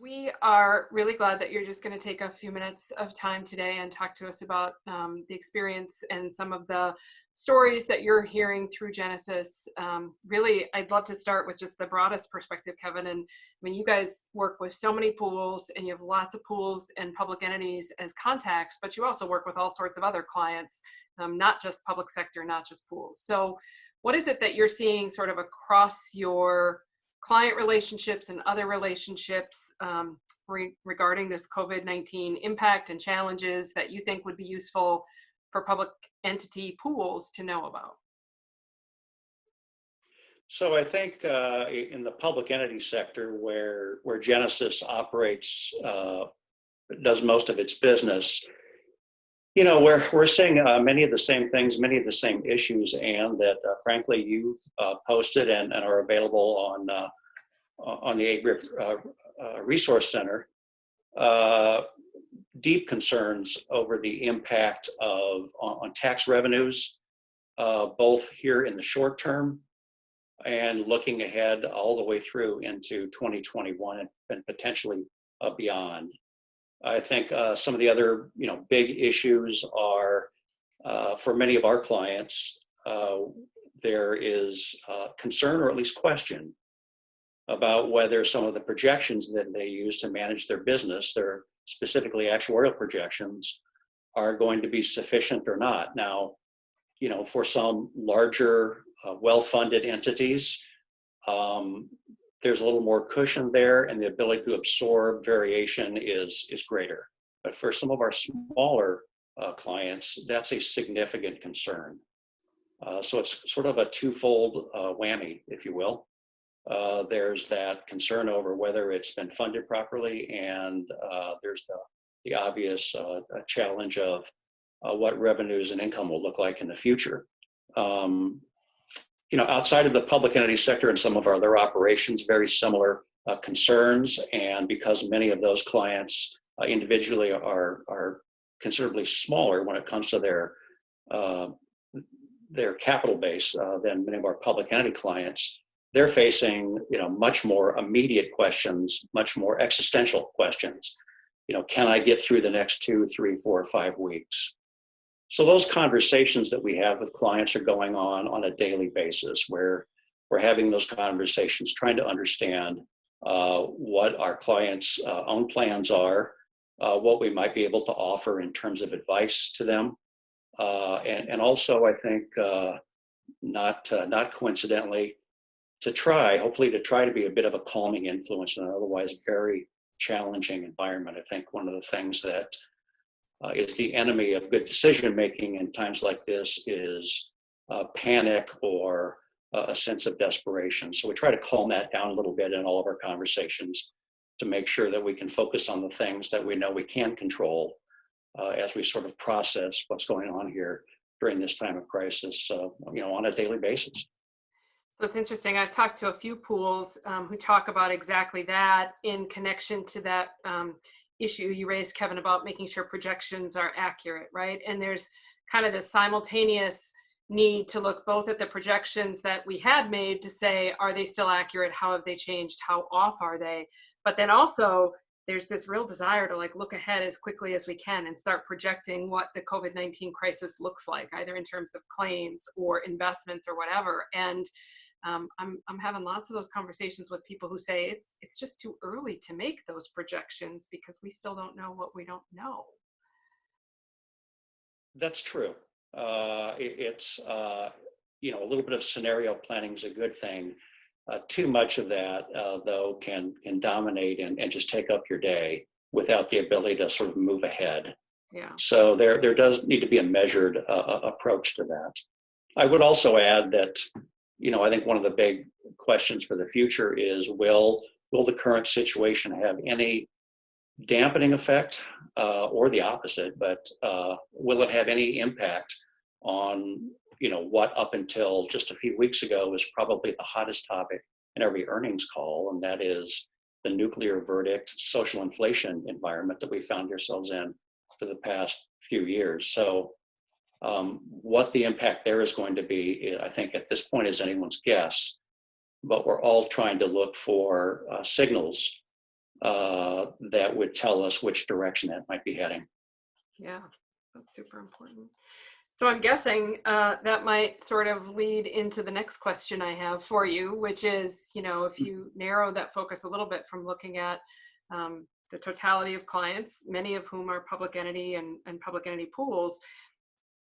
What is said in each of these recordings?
We are really glad that you're just going to take a few minutes of time today and talk to us about the experience and some of the stories that you're hearing through Genesis. Really, I'd love to start with just the broadest perspective, Kevin. And I mean, you guys work with so many pools and you have lots of pools and public entities as contacts, but you also work with all sorts of other clients, not just public sector, not just pools. So what is it that you're seeing sort of across your client relationships and other relationships regarding this COVID-19 impact and challenges that you think would be useful for public entity pools to know about? So I think in the public entity sector where Genesis operates, does most of its business, we're seeing many of the same things, many of the same issues, and that frankly you've posted and are available on the AGRiP Resource Center. Deep concerns over the impact on tax revenues, both here in the short term and looking ahead all the way through into 2021 and potentially beyond. I think some of the other, big issues are for many of our clients, there is concern or at least question about whether some of the projections that they use to manage their business, their specifically actuarial projections, are going to be sufficient or not. Now, for some larger, well-funded entities, there's a little more cushion there and the ability to absorb variation is greater. But for some of our smaller clients, that's a significant concern. So it's sort of a twofold whammy, if you will. There's that concern over whether it's been funded properly, and there's the obvious challenge of what revenues and income will look like in the future. Outside of the public entity sector and some of our other operations, very similar concerns, and because many of those clients individually are considerably smaller when it comes to their capital base than many of our public entity clients, they're facing much more immediate questions, much more existential questions. Can I get through the next 2, 3, 4, 5 weeks? So those conversations that we have with clients are going on a daily basis, where we're having those conversations, trying to understand what our clients' own plans are, what we might be able to offer in terms of advice to them, and also I think not coincidentally, hopefully to try to be a bit of a calming influence in an otherwise very challenging environment. I think one of the things that is the enemy of good decision making in times like this is panic or a sense of desperation. So we try to calm that down a little bit in all of our conversations to make sure that we can focus on the things that we know we can control as we sort of process what's going on here during this time of crisis, on a daily basis. So it's interesting. I've talked to a few pools who talk about exactly that in connection to that issue you raised, Kevin, about making sure projections are accurate, right? And there's kind of this simultaneous need to look both at the projections that we had made to say, are they still accurate? How have they changed? How off are they? But then also there's this real desire to look ahead as quickly as we can and start projecting what the COVID-19 crisis looks like, either in terms of claims or investments or whatever. And I'm having lots of those conversations with people who say it's just too early to make those projections because we still don't know what we don't know. That's true. It's a little bit of scenario planning is a good thing. Too much of that, though, can dominate and just take up your day without the ability to sort of move ahead. Yeah. So there does need to be a measured approach to that. I would also add that, I think one of the big questions for the future is, will the current situation have any dampening effect or the opposite, but will it have any impact on, what up until just a few weeks ago was probably the hottest topic in every earnings call, and that is the nuclear verdict, social inflation environment that we found ourselves in for the past few years. So what the impact there is going to be, I think at this point is anyone's guess, but we're all trying to look for signals that would tell us which direction that might be heading. Yeah, that's super important. So I'm guessing that might sort of lead into the next question I have for you, which is, if you narrow that focus a little bit from looking at the totality of clients, many of whom are public entity and public entity pools,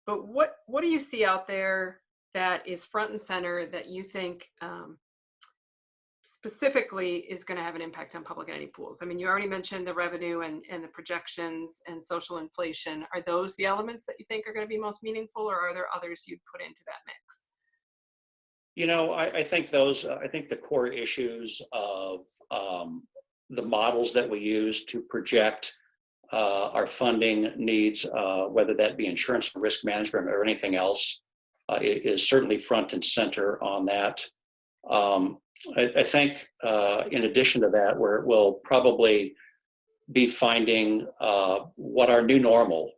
but what do you see out there that is front and center that you think specifically is going to have an impact on public entity pools? I mean, you already mentioned the revenue and the projections and social inflation. Are those the elements that you think are going to be most meaningful, or are there others you'd put into that mix? I think the core issues of the models that we use to project our funding needs, whether that be insurance or risk management or anything else, is certainly front and center on that. I think in addition to that, we'll probably be finding what our new normal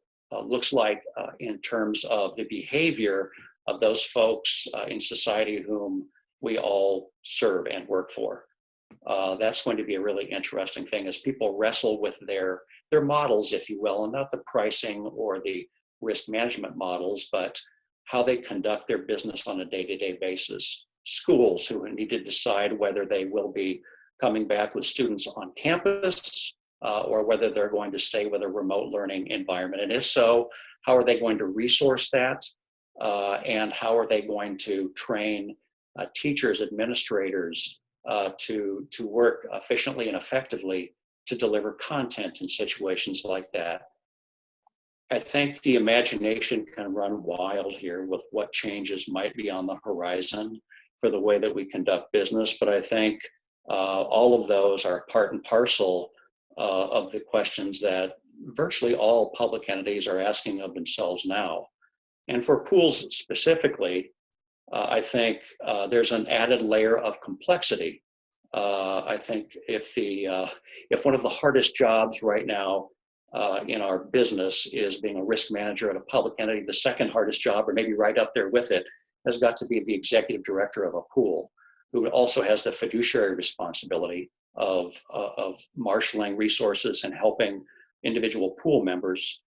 looks like in terms of the behavior of those folks in society whom we all serve and work for. That's going to be a really interesting thing as people wrestle with their models, if you will, and not the pricing or the risk management models, but how they conduct their business on a day-to-day basis. Schools who need to decide whether they will be coming back with students on campus or whether they're going to stay with a remote learning environment. And if so, how are they going to resource that? And how are they going to train teachers, administrators to work efficiently and effectively to deliver content in situations like that? I think the imagination can run wild here with what changes might be on the horizon for the way that we conduct business. But I think all of those are part and parcel of the questions that virtually all public entities are asking of themselves now. And for pools specifically, I think there's an added layer of complexity. I think if one of the hardest jobs right now in our business is being a risk manager at a public entity, the second hardest job, or maybe right up there with it, has got to be the executive director of a pool, who also has the fiduciary responsibility of marshaling resources and helping individual pool members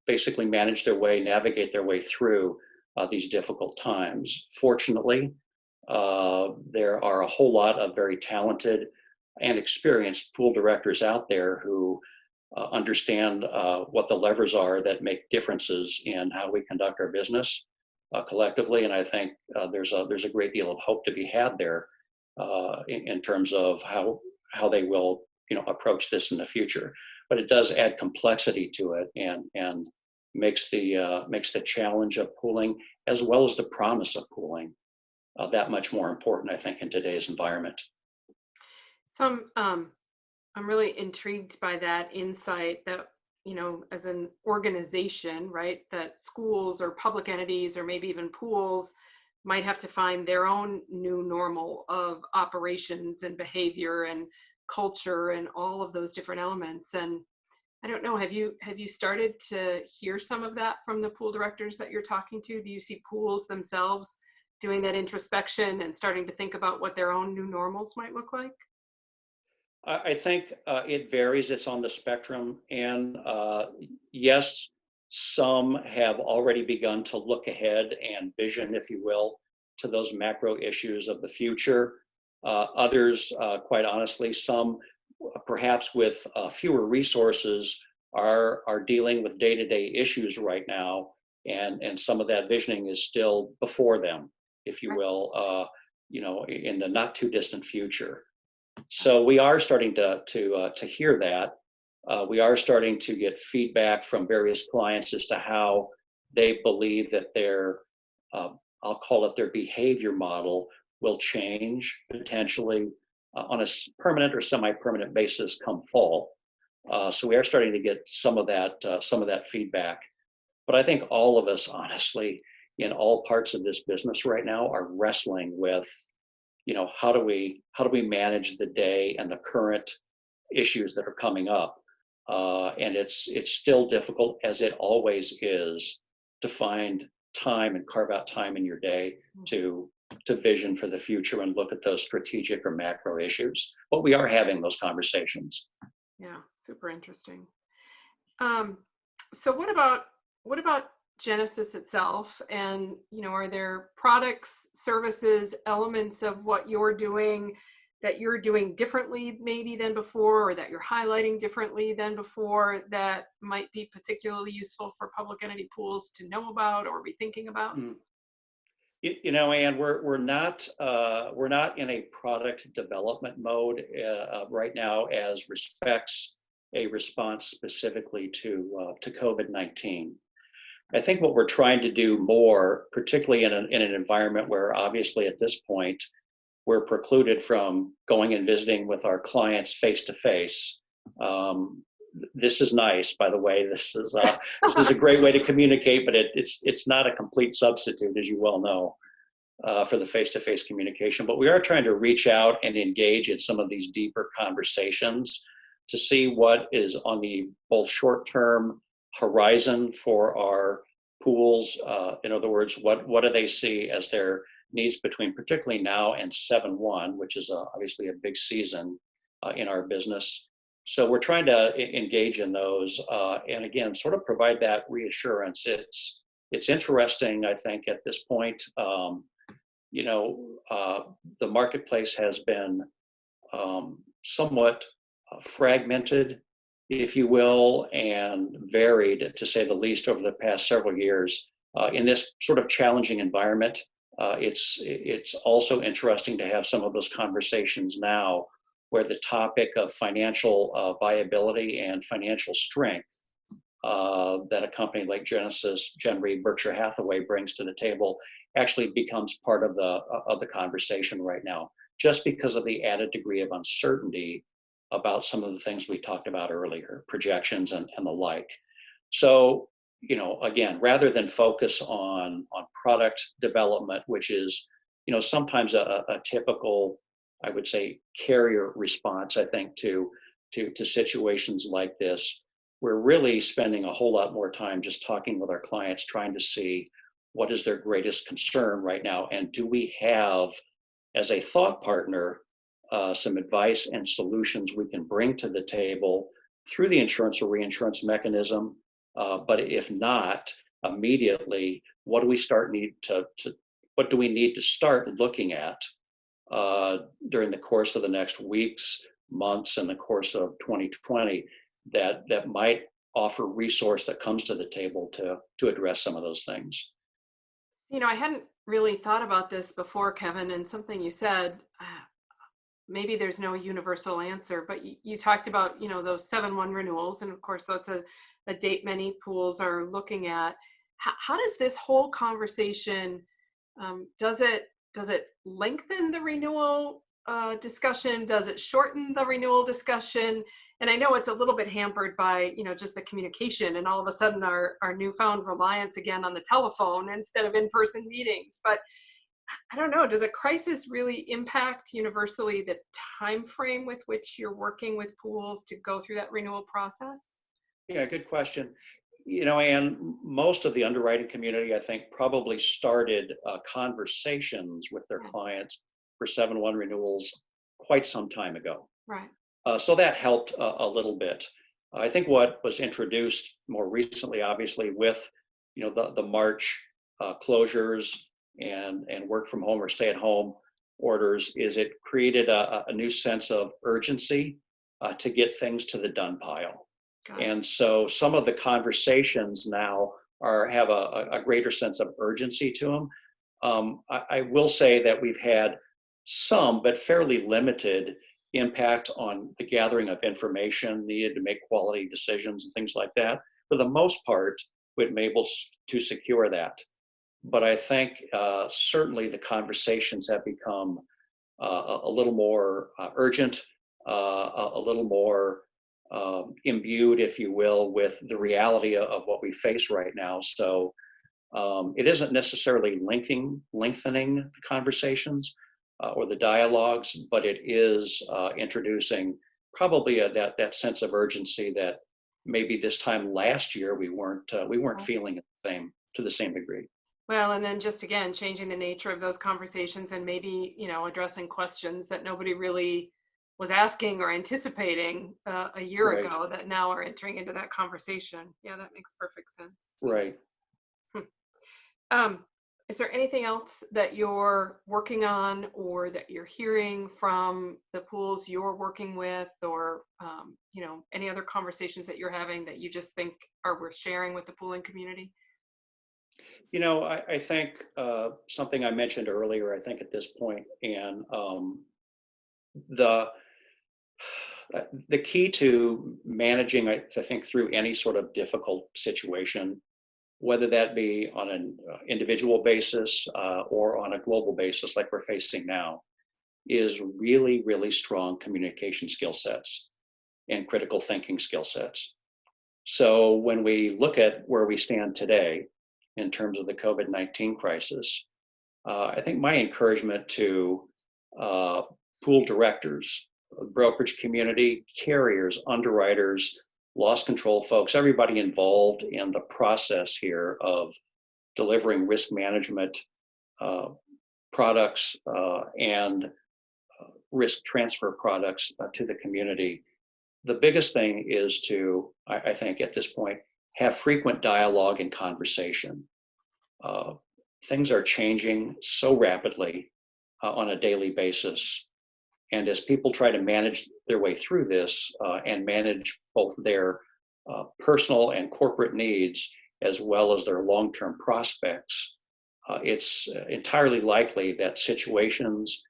basically navigate their way through these difficult times. Fortunately, there are a whole lot of very talented and experienced pool directors out there who understand what the levers are that make differences in how we conduct our business collectively. And I think there's a great deal of hope to be had there in terms of how they will approach this in the future. But it does add complexity to it and makes the challenge of pooling, as well as the promise of pooling, that much more important, I think, in today's environment. So I'm really intrigued by that insight that, as an organization, right, that schools or public entities or maybe even pools might have to find their own new normal of operations and behavior and culture and all of those different elements. And I don't know, have you started to hear some of that from the pool directors that you're talking to? Do you see pools themselves doing that introspection and starting to think about what their own new normals might look like? I think it varies. It's on the spectrum. And yes, some have already begun to look ahead and vision, if you will, to those macro issues of the future. Others, quite honestly, some perhaps with fewer resources are dealing with day-to-day issues right now. And some of that visioning is still before them, if you will, in the not too distant future. So we are starting to hear that. We are starting to get feedback from various clients as to how they believe that their, I'll call it their behavior model, will change potentially on a permanent or semi-permanent basis come fall. So we are starting to get some of that feedback. But I think all of us, honestly, in all parts of this business right now, are wrestling with, how do we manage the day and the current issues that are coming up? And it's still difficult, as it always is, to find time and carve out time in your day to to vision for the future and look at those strategic or macro issues. But we are having those conversations. Yeah, super interesting. So what about Genesis itself? And are there products, services, elements of what you're doing that you're doing differently maybe than before, or that you're highlighting differently than before, that might be particularly useful for public entity pools to know about or be thinking about? Ann, we're not in a product development mode right now as respects a response specifically to COVID-19. I think what we're trying to do more, particularly in an environment where obviously at this point we're precluded from going and visiting with our clients face to face. This is nice, by the way. This is a great way to communicate, but it's not a complete substitute, as you well know, for the face-to-face communication. But we are trying to reach out and engage in some of these deeper conversations to see what is on the both short-term horizon for our pools. In other words, what do they see as their needs between particularly now and 7/1, which is obviously a big season in our business. So we're trying to engage in those and again, sort of provide that reassurance. It's interesting, I think, at this point. The marketplace has been somewhat fragmented, if you will, and varied, to say the least, over the past several years. In this sort of challenging environment, it's also interesting to have some of those conversations now where the topic of financial viability and financial strength that a company like Genesis, GenRe, Berkshire Hathaway brings to the table actually becomes part of the conversation right now, just because of the added degree of uncertainty about some of the things we talked about earlier, projections and the like. So, again, rather than focus on product development, which is, sometimes a typical, I would say, carrier response, I think, to situations like this, we're really spending a whole lot more time just talking with our clients, trying to see what is their greatest concern right now, and do we have, as a thought partner, some advice and solutions we can bring to the table through the insurance or reinsurance mechanism. But if not, immediately, what do we need to start looking at during the course of the next weeks, months, and the course of 2020 that might offer resource that comes to the table to address some of those things. I hadn't really thought about this before, Kevin, and something you said, maybe there's no universal answer, but you talked about, those 7/1 renewals, and of course that's a date many pools are looking at. How does this whole conversation, does it lengthen the renewal discussion? Does it shorten the renewal discussion? And I know it's a little bit hampered by, just the communication and all of a sudden our newfound reliance again on the telephone instead of in-person meetings. But I don't know, does a crisis really impact universally the time frame with which you're working with pools to go through that renewal process? Yeah, good question. And most of the underwriting community, I think, probably started conversations with their clients for 7/1 renewals quite some time ago. Right. So that helped a little bit. I think what was introduced more recently, obviously, with the March closures and work from home or stay at home orders, is it created a new sense of urgency to get things to the done pile. And so some of the conversations now have a greater sense of urgency to them. I will say that we've had some, but fairly limited, impact on the gathering of information needed to make quality decisions and things like that. For the most part, we've been able to secure that. But I think certainly the conversations have become a little more urgent, a little more imbued, if you will, with the reality of what we face right now. So it isn't necessarily lengthening the conversations or the dialogues, but it is introducing probably that sense of urgency that maybe this time last year we weren't feeling to the same degree. Well, and then just again, changing the nature of those conversations and maybe, addressing questions that nobody really was asking or anticipating a year Right, ago that now are entering into that conversation. Yeah, that makes perfect sense. right. Hmm. Um, is there anything else that you're working on or that you're hearing from the pools you're working with, or any other conversations that you're having that you just think are worth sharing with the pooling community? I think something I mentioned earlier, I think at this point, and the the key to managing, I think, through any sort of difficult situation, whether that be on an individual basis or on a global basis like we're facing now, is really, really strong communication skill sets and critical thinking skill sets. So when we look at where we stand today in terms of the COVID-19 crisis, I think my encouragement to uh, pool directors, brokerage community, carriers, underwriters, loss control folks, everybody involved in the process here of delivering risk management uh, products and risk transfer products to the community. The biggest thing is to, I think at this point, have frequent dialogue and conversation. Uh, Things are changing so rapidly on a daily basis. And as people try to manage their way through this and manage both their personal and corporate needs, as well as their long term prospects, it's entirely likely that situations,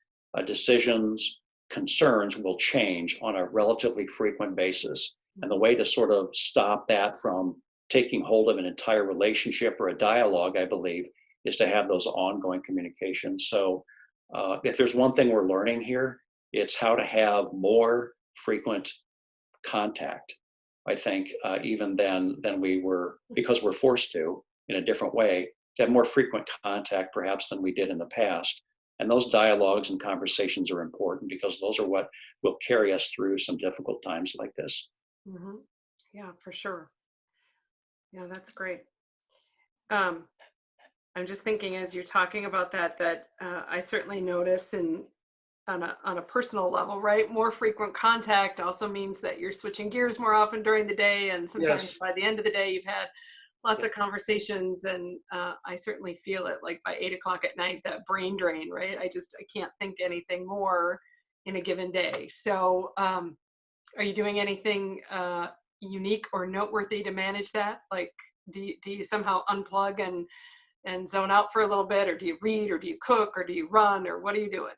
decisions, concerns will change on a relatively frequent basis. And the way to sort of stop that from taking hold of an entire relationship or a dialogue, I believe, is to have those ongoing communications. So if there's one thing we're learning here, it's how to have more frequent contact. I think even than we were, because we're forced to in a different way, to have more frequent contact perhaps than we did in the past. And those dialogues and conversations are important because those are what will carry us through some difficult times like this. Hmm. Yeah, for sure. Yeah, that's great. Um, I'm just thinking as you're talking about that I certainly notice, and on a personal level, right? More frequent contact also means that you're switching gears more often during the day, and sometimes Yes. by the end of the day, you've had lots of conversations, and I certainly feel it. Like by 8 o'clock at night, that brain drain, right? I can't think anything more in a given day. So, are you doing anything unique or noteworthy to manage that? Like, do you somehow unplug and zone out for a little bit, or do you read, or do you cook, or do you run, or what are you doing?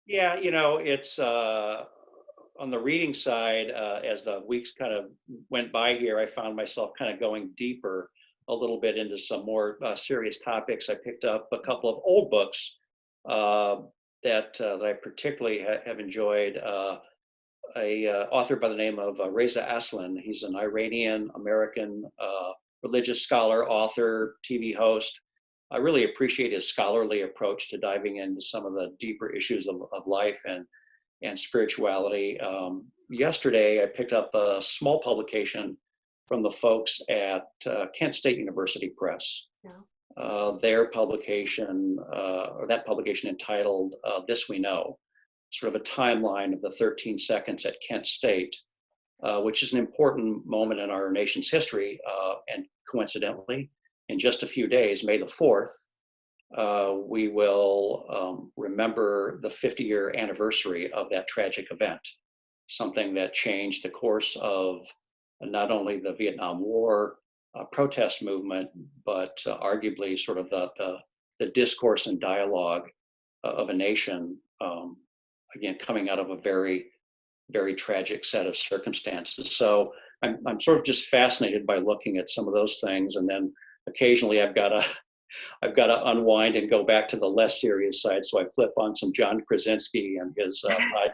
Yeah, it's on the reading side, as the weeks kind of went by here, I found myself kind of going deeper a little bit into some more serious topics. I picked up a couple of old books uh, that I particularly have enjoyed. A author by the name of Reza Aslan. He's an Iranian American religious scholar, author, TV host. I really appreciate his scholarly approach to diving into some of the deeper issues of life and spirituality. Yesterday, I picked up a small publication from the folks at Kent State University Press. Yeah. Their publication, or that publication entitled This We Know, sort of a timeline of the 13 seconds at Kent State, which is an important moment in our nation's history. And coincidentally, in just a few days, May the 4th, we will remember the 50-year anniversary of that tragic event, something that changed the course of not only the Vietnam War protest movement, but arguably sort of the discourse and dialogue of a nation, again, coming out of a very, very tragic set of circumstances. So I'm sort of just fascinated by looking at some of those things. And then occasionally I've got to unwind and go back to the less serious side. So I flip on some John Krasinski and his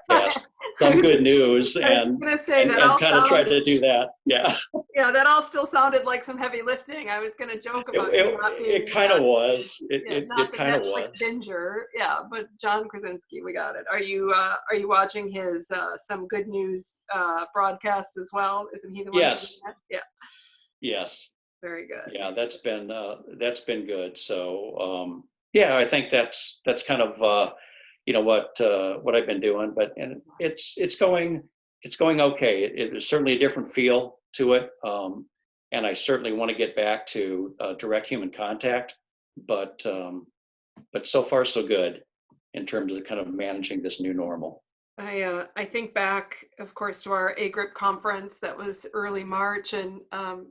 podcast, Some Good News, I was and gonna say that and all kind of try to do that. Yeah, yeah, that all still sounded like some heavy lifting. I was gonna joke it about you it, not it being kind of was. It yeah, it, not it the kind of Netflix was. binger. Yeah, but John Krasinski, we got it. Are you watching his Some Good News broadcasts as well? Isn't he the one doing Yes, that? Yeah, yes. Very good. Yeah, that's been good. So yeah, I think that's kind of what I've been doing, but and it's going okay. It is certainly a different feel to it, and I certainly want to get back to direct human contact, but so far so good in terms of kind of managing this new normal. I think back, of course, to our AGRiP conference that was early March, and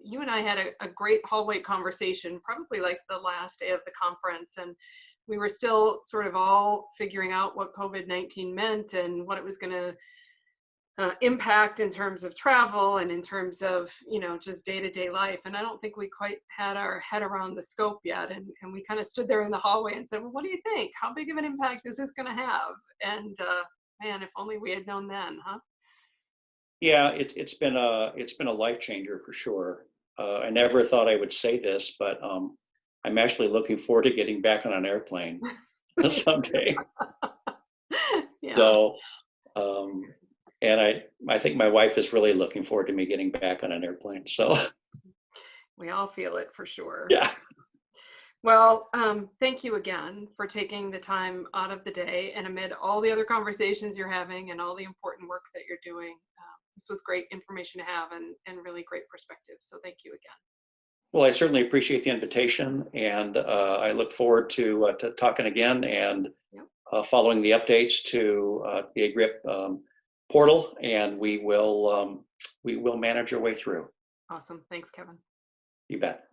you and I had a great hallway conversation, probably like the last day of the conference, and we were still sort of all figuring out what COVID-19 meant and what it was going to impact in terms of travel and in terms of, just day-to-day life. And I don't think we quite had our head around the scope yet. And we kind of stood there in the hallway and said, well, what do you think? How big of an impact is this going to have? And man, if only we had known then, huh? Yeah, it's been a life changer for sure. I never thought I would say this, but I'm actually looking forward to getting back on an airplane someday. Yeah, So, um, and I think my wife is really looking forward to me getting back on an airplane. So, we all feel it for sure. yeah. Well, thank you again for taking the time out of the day and amid all the other conversations you're having and all the important work that you're doing. This was great information to have and really great perspective. So thank you again. Well, I certainly appreciate the invitation, and I look forward to talking again and Yep. Following the updates to the AGRiP portal, and we will manage our way through. Awesome. Thanks, Kevin. You bet.